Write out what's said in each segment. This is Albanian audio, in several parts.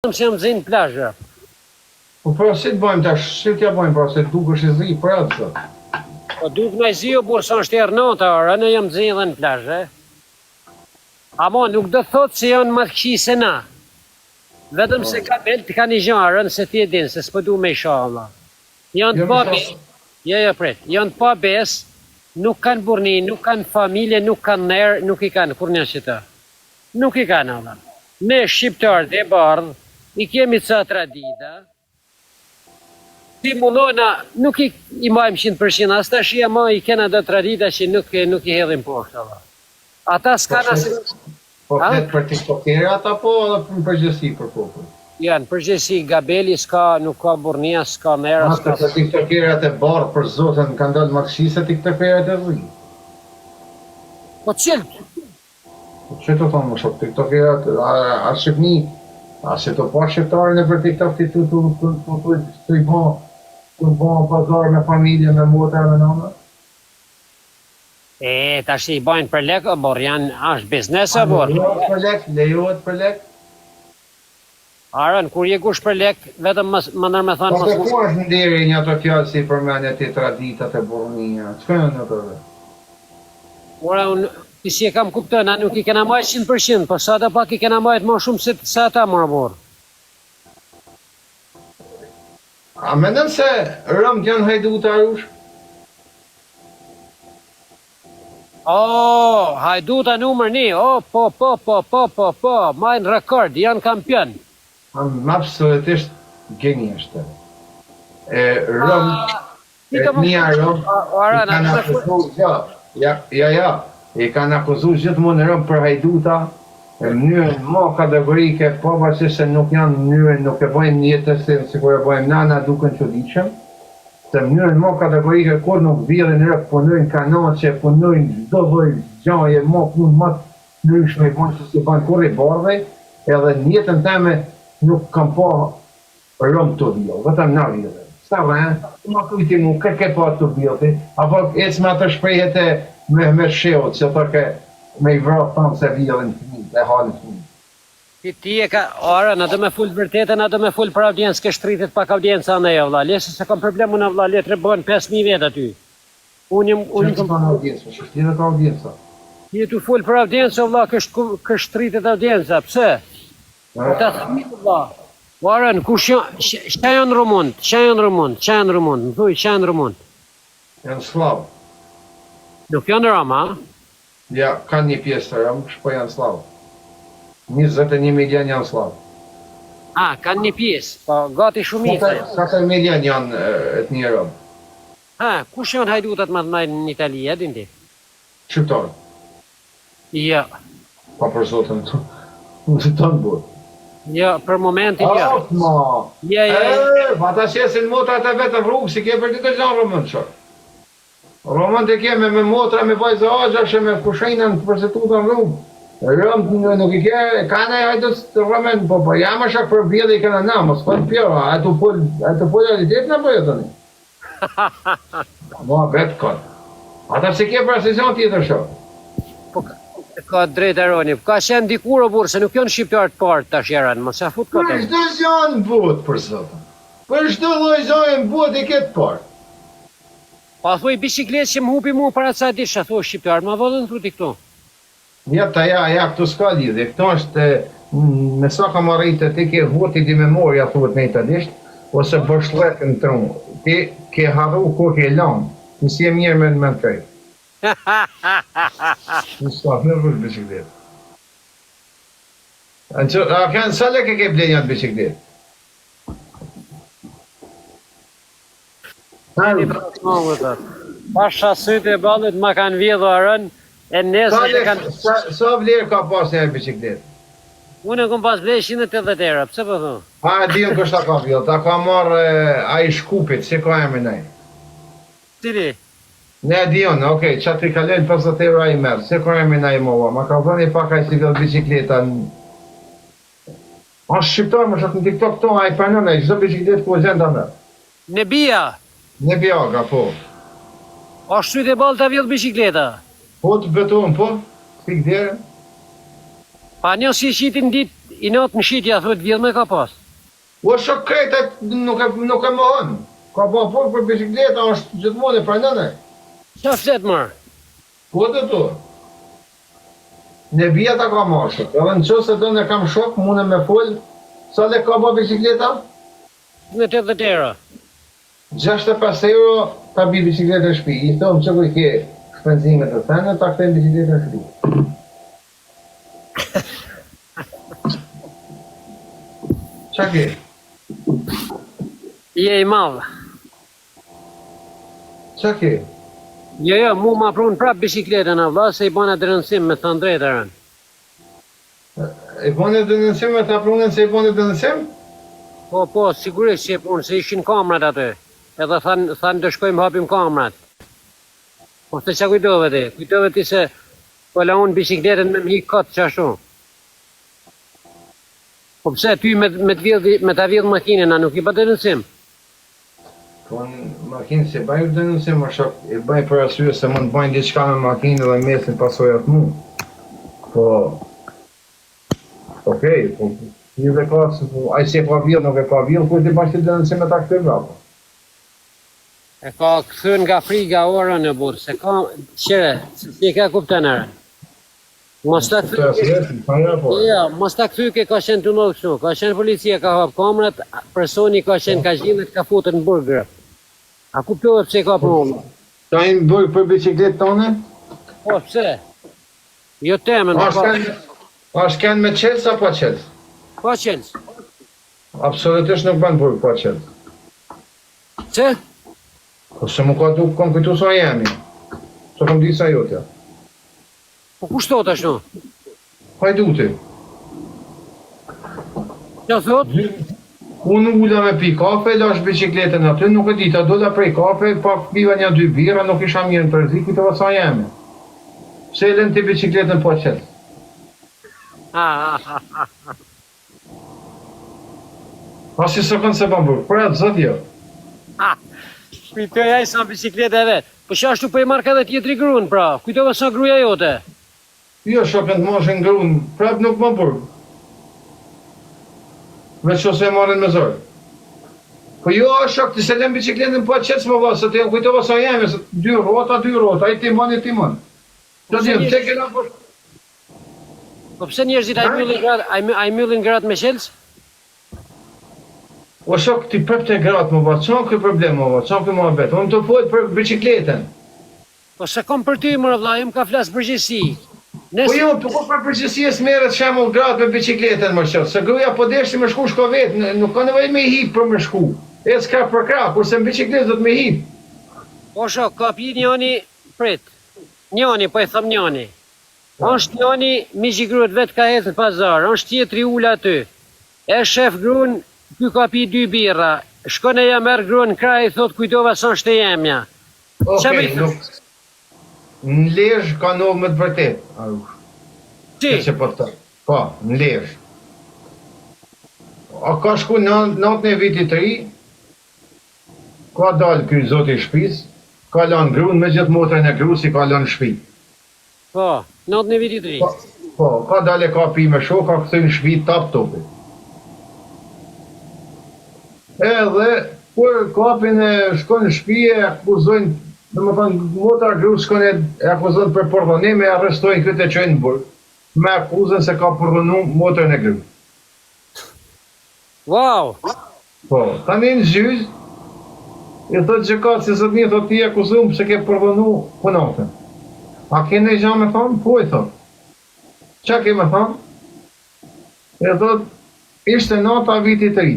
vetëm se jam zinë plazhe. Po pra si të bëjmë tash, si t'ja bëjmë pra se dukesh i zi për atë sot. Po duk me zi o burë sa është erë nota orë, në jam zinë dhe në plazhe. Amo nuk do të thotë se janë më të këqi se na. Vetëm se ka bel të ka një gjarën se ti e dinë, se s'po du me isha Allah. Janë të pa bes, janë të pa bes, nuk kanë burni, nuk kanë familje, nuk kanë nerë, nuk i kanë, kur një qëta. Nuk i kanë Allah. Me shqiptarë dhe bardhë, i kemi ca tradita, stimulojna, nuk i majmë 100%, as të shia ma i kena dhe tradita që nuk i hedhim poshtë Allah. Ata s'kana se... Po këtë për tiktokere ata po edhe për përgjësi për popull? Janë, përgjësi, Gabeli s'ka, nuk ka burnia, s'ka nera, s'ka... Ata tiktokere e barë për zotën kanë dalë marxiste tiktokere e zi. Po cilë? Po që të thonë më shumë, tiktokere a Shqipni, a që të pa shqiptarën e për tiktok të i bo pazar me familje, me motra, me nëna? Ta që i bajnë për lek, bor, janë, është biznes, bor. Lejohet për lek? Arën, kur je kush për lek, vetëm më nërë me thonë... Po të ku është nderi një ato fjallë si përmenje të traditat e burnia? Që kënë në të dhe? Ora, unë, si e kam kuptën, nuk i kena majtë 100%, po sa dhe pak i kena majtë ma shumë se ata më bor. A mendon se rëmë janë hajdutar? Hajduta numër 1, po, majnë rekord, janë kampion. Absolutisht gjenjeshtë. Rëmë, etnia Rëmë, i kanë akuzu gjithmonë Rëmë për hajduta, në mënyrën më kategorike, po vazhdimisht se nuk janë mënyrën, nuk e bëjmë jetës si kur e bëjmë nana duken çuditshëm. Se mënyrën më kategorike, kur nuk vjedhin rëp, punojnë kanace, punojnë çdo lloj gjaje, më punë më të ndryshme, bëjnë që si banë kur i bardhe, edhe në jetën time nuk kam pa rëmë të vjellë, vetëm na vjellë. Sa vënë, më kujti mu, ke pa të vjellë, apo ecë me atë shprehjet me sheut, që thoke me i vratë tamë se vjellën të një, e halën të një. Ti e ka, ora, në do me full vërtetën, në do me full për audiencë, ke shtritit pak audiencë anë e vla. Lesë se kam problemu në vla, letre bëhen 5.000 vetë aty. Unë kam audiencë, shështi dhe ka audiencë. Ti tu full për audiencë, vla, ke shtritit audiencë, pse? Ta thmi, vla. Ora, në kush janë, që janë rëmund, më thuj, që janë rëmund? Janë slavë. Nuk janë rëma, Ja, kanë një pjesë të rëmë, shpo janë slavë. 21 milion janë slavë. Kanë një pjesë, po gati shumica. Sa milion janë etnia Rom? Kush janë hajdutat më të mëdhenj në Itali, e din ti? Shqiptarë. Jo. Pa për zotën, nuk të tonë burë. Jo, për momentin jo. Ata shesin motrat e vetë në rrugë, si ke për të gjanë romënë qërë. Romënë të keme me motra, me vajzë agja, me kushenën përsetuta në rrugë. Rëmë nuk i ke, kanë e hajtës të rëmen, po jam është për vjedhe i këna na, mos për pjora, a të pull realitet në bëjë të një? Mua betë këtë. Ata se ke për asizjon tjetër shumë. Po ka drejt Aroni, ka shenë dikur o burë, se nuk janë shqiptarë të partë të shjeran, mos e fut këtë. Për shdo zjanë butë për zotën. Për shdo lojzojnë butë i këtë partë. Pa thuj bicikletë që më hupi mu para ca ditë, që thuj shqiptarë, ma vodën thuti këtu. Ja, këtu s'ka lidhje, këto është, me sa ka marritë, ti ke voti di memoria, thuhet me italisht, ose bëshletë në trunë, ti ke harru ku ke lanë, nësi e mirë me në më të krejtë. Në stafë, në vërë bicikletë. A kanë sa lek e ke blenjat bicikletë? Pasha sytë e balit ma kanë vjedhë arën, e nesër që kanë... Sa vlerë ka pas e bicikletë? Unë e kom pas vlerë 180 euro, pëse po thu? Di unë kështë ta ka vjedhë, ta ka marrë a i shkupit, si ka e me nej? Cili? Ne di unë, okej, që atë i kalen 50 euro a i merë, si ka e me nej mova, ma ka dhënë i pak a i si vjedhë bicikleta në... A shqiptarë më shatë në TikTok to, a i përnën e, qdo bicikletë ku e zenda me? Nebia? Nebiaga, po. A shtyt e balë të vjedhë bicikleta? Po të betonë, po, pik dhere. Pa një si qitin dit i natë në shqitja, thot vjedh me ka pas. O shok krejta nuk e mohon. Ka bo por për bicikleta është gjithmonë e pranone. Qa flet marë? Po të tu. Në vija ta ka marrë. Edhe në qëse do në kam shok, mune me fol, sa le ka bo bicikleta? Në 80 euro. 65 euro ta bi bicikleta në shpi. I thomë që kuj ke shpenzimet të thene, ta këtën bicikleta në shpi. Qa ke? Je i madhë. Qa ke? Jo, mu ma prunë prap bicikletën a vla, se i bana dërënësim me thënë drejtërën. I bane dënësim me ta prunën se i bane dënësim? Po, sigurisht që e punë, se ishin kamrat aty. Edhe thanë të shkojmë hapim kamrat. Po se qa kujtove ti? Kujtove ti se po la unë bicikletën me m'hik katë qashtu. Po pse ty me ta vjedh makinën, a nuk i ba dërënësim? Po në makinë se bajë dënësim, a shok, i bajë për asyre se mund bajnë diçka me makinë dhe mesin pasojat mu. Po, okej, po, një dhe ka, a i se ka vjedh, nuk e ka vjedh, ku ti bashkë të dënësim e ta këtë vrapo. E ka këthën nga friga orën e burë, se ka qire, se si ka kuptenërën. Mos ta këthy ke ka qenë të nëllë kështu, ka qenë policia ka hapë kamrat, personi ka qenë ka gjilët ka futën në burgërë. A kuptohet pse ka problem? Ta i në burgë për bicikletë tonë? Po, pse? Jo temën, A shken me qelës a pa qelës? pa qelës. Absolutisht nuk banë burgë pa qelës. Që? Po se më ka duke kom këtu sa jemi. Se kom di sa jotja. Po kushtot ashtu? Hajduti. Qa thot? Unë ulla me pi kafe, lash bicikletën aty, nuk e di, ta dolla prej kafe, pak piva një 2 bira, nuk isha mirë në tërzi, këtë vësa jemi. Pse e lën ti bicikletën po qëtë? Asi së kënë se bambur, për atë zëtë jo. Kujtoj aj sa bicikletë e vetë. Po që ashtu po i marka dhe tjetëri grunë, pra. Kujtove sa gruja jote. Jo, shokën të moshin grunë, prap nuk më burë. Veç ose e marrin me zorë. Po jo, shok, ti se lem bicikletën po qëtës më vlasë, se të kujtova sa jemi, se 2 rota, a i timon, Do të jem, te kena po... Po pse njerëzit a i myllin gratë me qelës? O shok, ti prep të gratë më va, qanë këj problem më va, qanë këj më betë, unë të fojtë për bicikletën. Po se kom për ty, mërë vla, jem ka flasë përgjësi. Po jo, po për përgjësies merët shemull gratë me bicikletën më qëtë, se gruja po deshti me shku shko vetë, nuk ka nevoj me hip për me shku. E s'ka për krah, kurse në bicikletë do të me hip. Po shok, ka pi njoni prit. Njoni, po e thëm njoni. Është njoni, mi gjigruet vetë ka hetë në pazar, është tjetri ula aty. E shef grunë, ty ka pi 2 birra. Shkone ja merë grunë në kraj, thot kujtova sa është e jemja. Okej, nuk... Në Lezhë ka novë më të vërtet. Ti? Po, në Lezhë. A ka shku natën e vitit të ri, ka dalë këj zoti i shpis, ka lanë grunë me gjithë motrën e gru si ka lanë shpi. Po, natën e vitit të ri. Po, ka dalë e ka pi me shok, ka këthë në shpi tap topi. Edhe, kur kapin e shkon në shpi e akuzojnë, dhe më thënë, motra gru shkon e akuzojnë për përdhonim e arrestojnë këtë e qojnë në burg, me akuzën se ka përdhonu motrën e gru. Wow! Po, tani në gjyz, i thot gjëkat si zëtë një, thot ti akuzum pëse ke përdhonu punatën. A kene i gja me thonë? Po, i thot. Qa ke me thonë? I thot, ishte nata vitit të ri.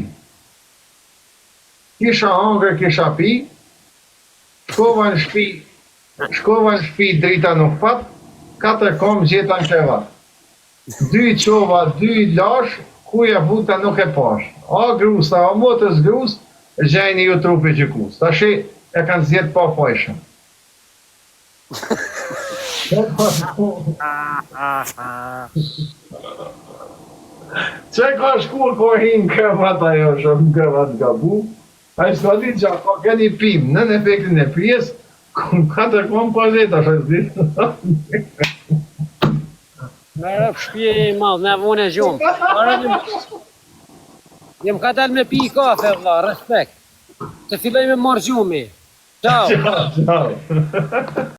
Kisha hangër, kisha pi, shkova në shpi drita nuk pat, 4 kom gjeta në krevat. 2 qova, 2 lash, kuja vuta nuk e pash. A grusa, a motës grus, gjajni ju trupi gjikus. Ta shi e kanë zjetë pa fajshëm. Që ka shkur ko hinë krevat ajo, shumë krevat gabu, a i s'ka ditë që ka këni pim, në në efektin e pijes, 4 kom pa zeta, shë s'ditë. Me rëp shpje i madh, ne vune gjumë. Jem ka dal me pi kafe, vlla, respekt. Të filloj me marrë gjumi. Ciao. Ciao.